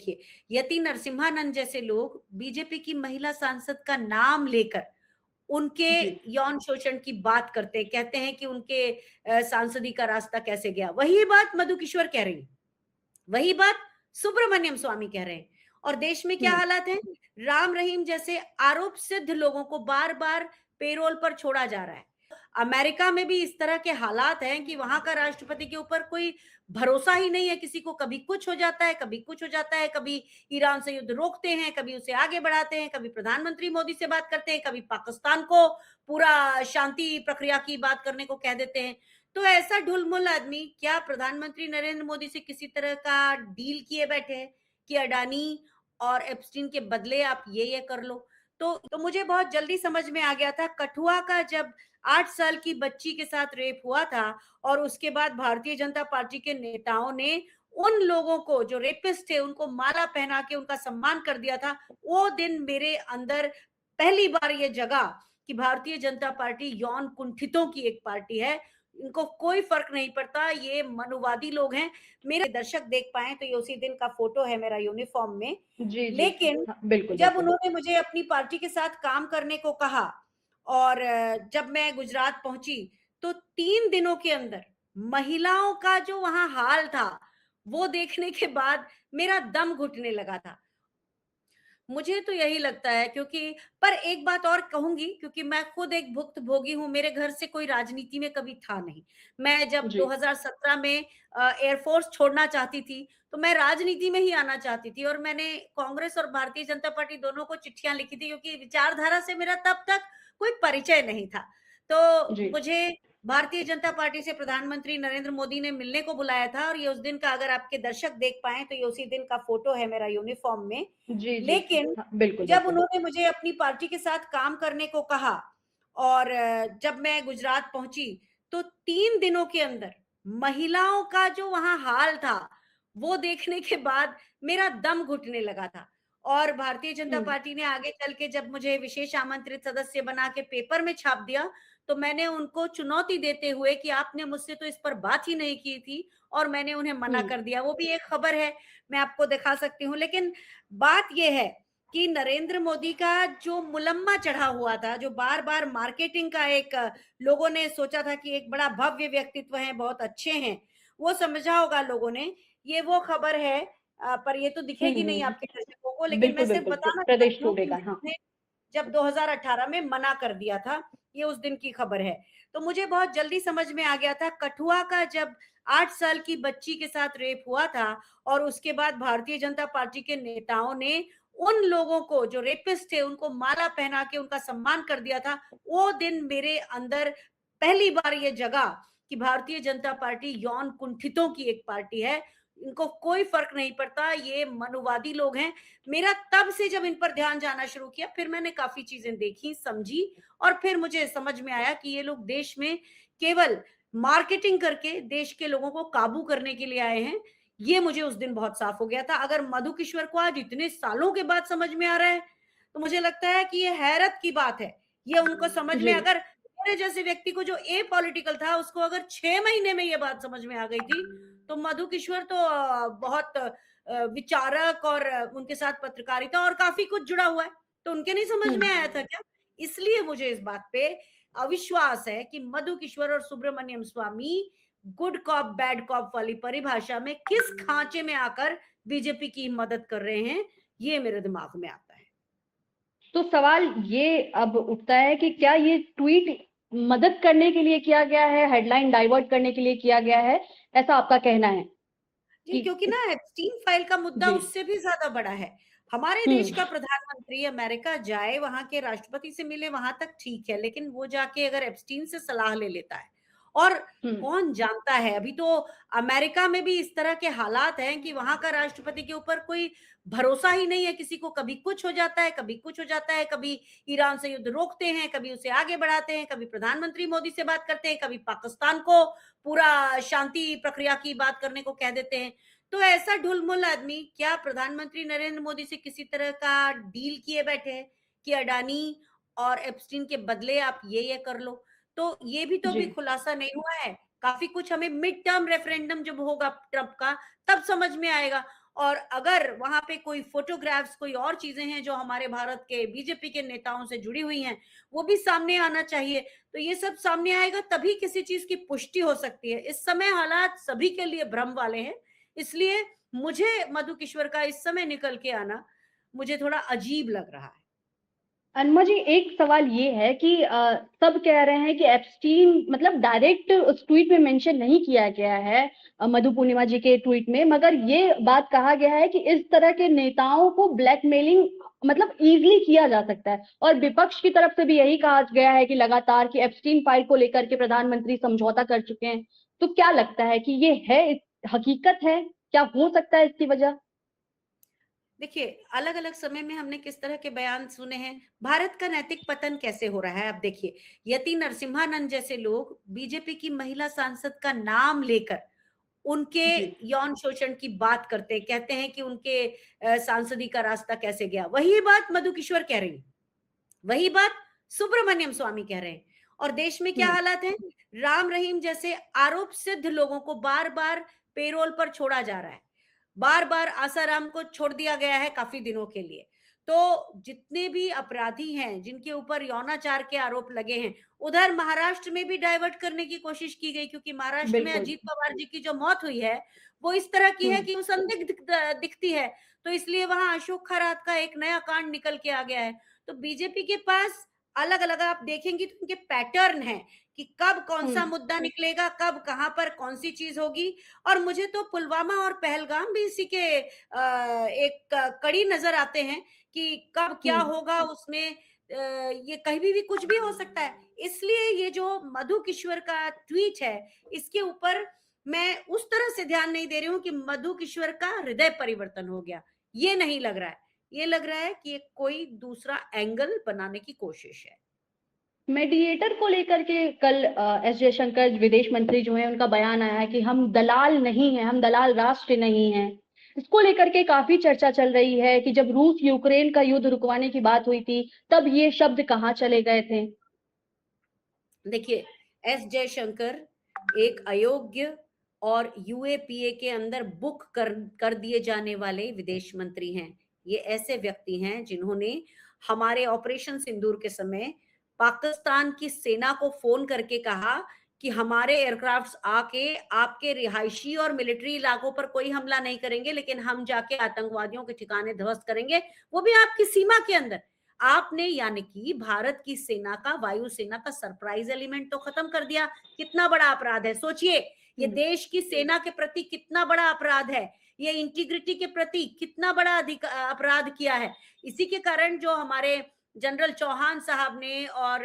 देखिए, यति नरसिम्हानंद जैसे लोग बीजेपी की महिला सांसद का नाम लेकर उनके जी। यौन शोषण की बात करते हैं, कहते हैं कि उनके सांसदी का रास्ता कैसे गया। वही बात मधु किश्वर कह रही हैं, वही बात सुब्रमण्यम स्वामी कह रहे हैं। और देश में क्या हुँ। हालात है, राम रहीम जैसे आरोप सिद्ध लोगों को बार बार पेरोल पर छोड़ा जा रहा है। अमेरिका में भी इस तरह के हालात हैं कि वहां का राष्ट्रपति के ऊपर कोई भरोसा ही नहीं है किसी को। कभी कुछ हो जाता है, कभी कुछ हो जाता है, कभी ईरान से युद्ध रोकते हैं, कभी उसे आगे बढ़ाते हैं, कभी प्रधानमंत्री मोदी से बात करते हैं, कभी पाकिस्तान को पूरा शांति प्रक्रिया की बात करने को कह देते हैं। तो ऐसा ढुलमुल आदमी क्या प्रधानमंत्री नरेंद्र मोदी से किसी तरह का डील किए बैठे हैं कि अडानी और एप्स्टीन के बदले आप ये कर लो। तो मुझे बहुत जल्दी समझ में आ गया था कठुआ का, जब 8 साल की बच्ची के साथ रेप हुआ था और उसके बाद भारतीय जनता पार्टी के नेताओं ने उन लोगों को जो रेपिस्ट थे उनको माला पहना के उनका सम्मान कर दिया था। वो दिन मेरे अंदर पहली बार ये जगा कि भारतीय जनता पार्टी यौन कुंठितों की एक पार्टी है। इनको कोई फर्क नहीं पड़ता, ये मनुवादी लोग हैं। मेरे दर्शक देख पाए तो ये उसी दिन का फोटो है मेरा यूनिफॉर्म में। जी, जी। लेकिन हाँ, बिल्कुल, जब बिल्कुल। उन्होंने मुझे अपनी पार्टी के साथ काम करने को कहा और जब मैं गुजरात पहुंची तो 3 दिनों के अंदर महिलाओं का जो वहां हाल था वो देखने के बाद मेरा दम घुटने लगा था। मुझे तो यही लगता है, क्योंकि पर एक बात और कहूँगी, क्योंकि मैं खुद एक भुक्तभोगी हूँ, मेरे घर से कोई राजनीति में कभी था नहीं। मैं जब जी। 2017 में एयरफोर्स छोड़ना चाहती थी, तो मैं राजनीति में ही आना चाहती थी और मैंने कांग्रेस और भारतीय जनता पार्टी दोनों को चिट्ठियाँ लिखी थी, क्योंकि विचारधारा से मेरा तब तक कोई परिचय नहीं था। तो जी। मुझे भारतीय जनता पार्टी से प्रधानमंत्री नरेंद्र मोदी ने मिलने को बुलाया था और ये उस दिन का, अगर आपके दर्शक देख पाएँ तो ये उसी दिन का फोटो है मेरा यूनिफॉर्म में। जी, जी। लेकिन हाँ, बिल्कुल, जब बिल्कुल। उन्होंने मुझे अपनी पार्टी के साथ काम करने को कहा और जब मैं गुजरात पहुंची तो 3 दिनों के अंदर महिलाओं का जो वहां हाल था वो देखने के बाद मेरा दम घुटने लगा था। और भारतीय जनता हुँ। पार्टी ने आगे चल के जब मुझे विशेष आमंत्रित सदस्य बना के पेपर में छाप दिया, तो मैंने उनको चुनौती देते हुए कि आपने मुझसे तो इस पर बात ही नहीं की थी, और मैंने उन्हें मना हुँ। कर दिया। वो भी एक खबर है, मैं आपको दिखा सकती हूँ। लेकिन बात यह है कि नरेंद्र मोदी का जो मुलम्मा चढ़ा हुआ था, जो बार-बार मार्केटिंग का एक लोगों ने सोचा था कि एक बड़ा भव्य व्यक्तित्व है, बहुत अच्छे हैं, वो समझा होगा लोगों ने। ये वो खबर है, पर ये तो हुँ, दिखेगी नहीं हुँ। आपके दर्शकों को, लेकिन मैं बिल्कुल, सिर्फ बिल्कुल। बताना प्रदेश चाहती हूँ कि टूडे का, हाँ। उन्होंने जब 2018 में मना कर दिया था, ये उस दिन की खबर है। तो मुझे बहुत जल्दी समझ में आ गया था कठुआ का, जब 8 साल की बच्ची के साथ रेप हुआ था और उसके बाद भारतीय जनता पार्टी के नेताओं ने उन लोगों को जो रेपिस्ट थे उनको माला पहना के उनका सम्मान कर दिया था। वो दिन मेरे अंदर पहली बार ये जगा कि भारतीय जनता पार्टी यौन कुंठितों की एक पार्टी है। इनको कोई फर्क नहीं पड़ता, ये मनुवादी लोग हैं। मेरा तब से जब इन पर ध्यान जाना शुरू किया, फिर मैंने काफ़ी चीज़ें देखी, समझी और फिर मुझे समझ में आया कि ये लोग देश में केवल मार्केटिंग करके देश के लोगों को काबू करने के लिए आए हैं। ये मुझे उस दिन बहुत साफ हो गया था। अगर मधु किश्वर को आज इतने सालों के बाद समझ में आ रहा है, तो मुझे लगता है कि ये हैरत की बात है। ये उनको समझ में, जी। अगर मेरे जैसे व्यक्ति को जो एपॉलिटिकल था, उसको अगर 6 महीने में ये बात समझ में आ गई थी, तो मधु किश्वर तो बहुत विचारक और उनके साथ पत्रकारिता और काफ़ी कुछ जुड़ा हुआ है। तो उनके नहीं समझ हुँ। में आया था क्या? इसलिए मुझे इस बात पे अविश्वास है कि मधु किश्वर और सुब्रमण्यम स्वामी गुड कॉप बैड कॉप वाली परिभाषा में किस खांचे में आकर बीजेपी की मदद कर रहे हैं, ये मेरे दिमाग में आता है। तो सवाल ये अब उठता है कि क्या ये ट्वीट मदद करने के लिए किया गया है, हेडलाइन डाइवर्ट करने के लिए किया गया है, ऐसा आपका कहना है? जी, कि क्योंकि इस ना एप्स्टीन फाइल का मुद्दा जी। उससे भी ज़्यादा बड़ा है। हमारे हुँ। देश का प्रधानमंत्री अमेरिका जाए, वहाँ के राष्ट्रपति से मिले, वहाँ तक ठीक है, लेकिन वो जाके अगर एप्स्टीन से सलाह ले लेता है और हुँ। कौन जानता है, अभी तो अमेरिका में भी इस तरह के हालात हैं कि वहाँ का राष्ट्रपति के ऊपर कोई भरोसा ही नहीं है किसी को। कभी कुछ हो जाता है, कभी कुछ हो जाता है, कभी ईरान से युद्ध रोकते हैं, कभी उसे आगे बढ़ाते हैं, कभी प्रधानमंत्री मोदी से बात करते हैं, कभी पाकिस्तान को पूरा शांति प्रक्रिया की बात करने को कह देते हैं। तो ऐसा ढुलमुल आदमी क्या प्रधानमंत्री नरेंद्र मोदी से किसी तरह का डील किए बैठे हैं कि अडानी और एप्स्टीन के बदले आप ये कर लो। तो ये भी तो जी। अभी खुलासा नहीं हुआ है। काफी कुछ हमें मिड टर्म रेफरेंडम जब होगा ट्रंप का, तब समझ में आएगा। और अगर वहां पे कोई फोटोग्राफ्स, कोई और चीजें हैं जो हमारे भारत के बीजेपी के नेताओं से जुड़ी हुई हैं, वो भी सामने आना चाहिए। तो ये सब सामने आएगा तभी किसी चीज की पुष्टि हो सकती है। इस समय हालात सभी के लिए भ्रम वाले हैं, इसलिए मुझे मधु किश्वर का इस समय निकल के आना मुझे थोड़ा अजीब लग रहा है। अनमा जी, एक सवाल ये है कि सब कह रहे हैं कि एप्स्टीन मतलब डायरेक्ट उस ट्वीट में मेंशन नहीं किया गया है, मधु पूर्णिमा जी के ट्वीट में, मगर ये बात कहा गया है कि इस तरह के नेताओं को ब्लैकमेलिंग मतलब इजीली किया जा सकता है। और विपक्ष की तरफ से भी यही कहा गया है कि लगातार कि एप्स्टीन फाइल को लेकर के प्रधानमंत्री समझौता कर चुके हैं। तो क्या लगता है कि ये है, हकीकत है, क्या हो सकता है इसकी वजह? देखिए, अलग अलग समय में हमने किस तरह के बयान सुने हैं। भारत का नैतिक पतन कैसे हो रहा है, आप देखिए, यति नरसिम्हानंद जैसे लोग बीजेपी की महिला सांसद का नाम लेकर उनके जी। यौन शोषण की बात करते हैं, कहते हैं कि उनके सांसदी का रास्ता कैसे गया। वही बात मधु किश्वर कह रही है, वही बात सुब्रमण्यम स्वामी कह रहे हैं। और देश में क्या हम्म। हालात है, राम रहीम जैसे आरोप सिद्ध लोगों को बार बार पेरोल पर छोड़ा जा रहा है। बार बार आसाराम को छोड़ दिया गया है काफी दिनों के लिए। तो जितने भी अपराधी हैं जिनके ऊपर यौनाचार के आरोप लगे हैं, उधर महाराष्ट्र में भी डाइवर्ट करने की कोशिश की गई, क्योंकि महाराष्ट्र में बिल्कुल। अजीत पवार जी की जो मौत हुई है वो इस तरह की है हम्म। कि वो संदिग्ध दिखती है। तो इसलिए वहां अशोक खरात का एक नया कांड निकल के आ गया है। तो बीजेपी के पास अलग अलग आप देखेंगी तो उनके पैटर्न है कि कब कौन सा हम्म। मुद्दा निकलेगा, कब कहां पर कौन सी चीज होगी। और मुझे तो पुलवामा और पहलगाम भी इसी के एक कड़ी नजर आते हैं कि कब क्या हम्म। होगा उसमें। ये कहीं भी कुछ भी हो सकता है। इसलिए ये जो मधु किश्वर का ट्वीट है, इसके ऊपर मैं उस तरह से ध्यान नहीं दे रही हूँ कि मधु किश्वर का हृदय परिवर्तन हो गया, ये नहीं लग रहा है। ये लग रहा है कि ये कोई दूसरा एंगल बनाने की कोशिश है। मेडिएटर को लेकर के कल एस जयशंकर विदेश मंत्री जो है उनका बयान आया है कि हम दलाल नहीं हैं, हम दलाल राष्ट्र नहीं हैं। इसको लेकर के काफी चर्चा चल रही है कि जब रूस यूक्रेन का युद्ध रुकवाने की बात हुई थी तब ये शब्द कहाँ चले गए थे? देखिए, एस जयशंकर एक अयोग्य और यूएपीए के अंदर बुक कर दिए जाने वाले विदेश मंत्री हैं। ये ऐसे व्यक्ति हैं जिन्होंने हमारे ऑपरेशन सिंदूर के समय पाकिस्तान की सेना को फोन करके कहा कि हमारे एयरक्राफ्ट्स आके आपके रिहायशी और मिलिट्री इलाकों पर कोई हमला नहीं करेंगे, लेकिन हम जाके आतंकवादियों के ठिकाने ध्वस्त करेंगे, वो भी आपकी सीमा के अंदर। आपने यानी कि भारत की सेना का, वायुसेना का सरप्राइज एलिमेंट तो खत्म कर दिया। कितना बड़ा अपराध है, सोचिए। ये हम्म। देश की सेना के प्रति कितना बड़ा अपराध है, ये इंटीग्रिटी के प्रति कितना बड़ा अपराध किया है। इसी के कारण जो हमारे जनरल चौहान साहब ने और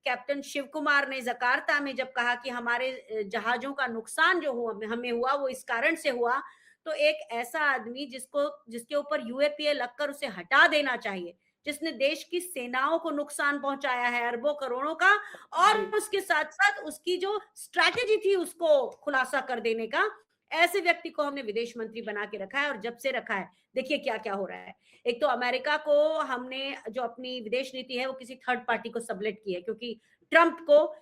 कैप्टन शिव कुमार ने जकार्ता में जब कहा कि हमारे जहाजों का नुकसान जो हुआ, हमें हुआ, वो इस कारण से हुआ। तो एक ऐसा आदमी जिसके ऊपर यूएपीए लगकर उसे हटा देना चाहिए, जिसने देश की सेनाओं को नुकसान पहुंचाया है अरबों करोड़ों का, और जी। उसके साथ साथ उसकी जो स्ट्रैटेजी थी उसको खुलासा कर देने का, ऐसे व्यक्ति को हमने विदेश मंत्री बना के रखा है। और जब से रखा है, देखिए क्या क्या हो रहा है। एक तो अमेरिका को हमने जो अपनी विदेश नीति है वो किसी थर्ड पार्टी को सबलेट की है, क्योंकि ट्रंप को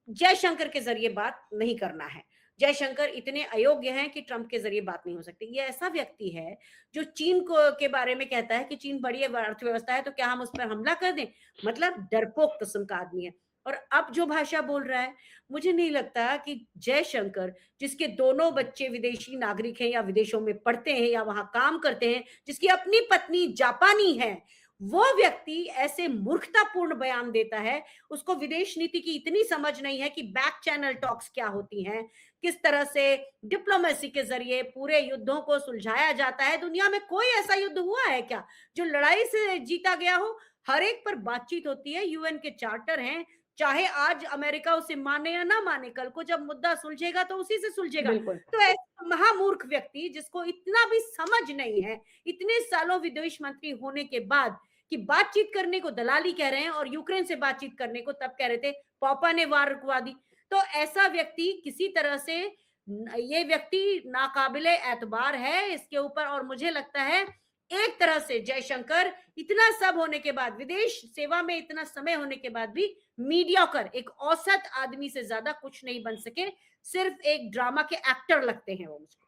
जयशंकर के जरिए बात नहीं करना है। जयशंकर इतने अयोग्य हैं कि ट्रंप के जरिए बात नहीं हो सकती। ये ऐसा व्यक्ति है जो चीन को के बारे में कहता है कि चीन बड़ी अर्थव्यवस्था है, तो क्या हम उस पर हमला कर दें। मतलब डरपोक किस्म का आदमी है। और अब जो भाषा बोल रहा है, मुझे नहीं लगता कि जयशंकर, जिसके दोनों बच्चे विदेशी नागरिक हैं या विदेशों में पढ़ते हैं या वहां काम करते हैं, जिसकी अपनी पत्नी जापानी है, वो व्यक्ति ऐसे मूर्खतापूर्ण बयान देता है। उसको विदेश नीति की इतनी समझ नहीं है कि बैक चैनल टॉक्स क्या होती हैं, किस तरह से डिप्लोमेसी के जरिए पूरे युद्धों को सुलझाया जाता है। दुनिया में कोई ऐसा युद्ध हुआ है क्या जो लड़ाई से जीता गया हो? हर एक पर बातचीत होती है, यूएन के चार्टर हैं। चाहे आज अमेरिका उसे माने या ना माने, कल को जब मुद्दा सुलझेगा तो उसी से सुलझेगा। बिल्कुल। तो ऐसा महामूर्ख व्यक्ति जिसको इतना भी समझ नहीं है, इतने सालों विदेश मंत्री होने के बाद, कि बातचीत करने को दलाली कह रहे हैं और यूक्रेन से बातचीत करने को तब कह रहे थे पापा ने वार रुकवा दी। तो ऐसा व्यक्ति किसी तरह से, ये व्यक्ति नाकाबिले एतबार है इसके ऊपर। और मुझे लगता है एक तरह से जयशंकर इतना सब होने के बाद, विदेश सेवा में इतना समय होने के बाद भी मीडियोकर, एक औसत आदमी से ज्यादा कुछ नहीं बन सके। सिर्फ एक ड्रामा के एक्टर लगते हैं वो मुझको।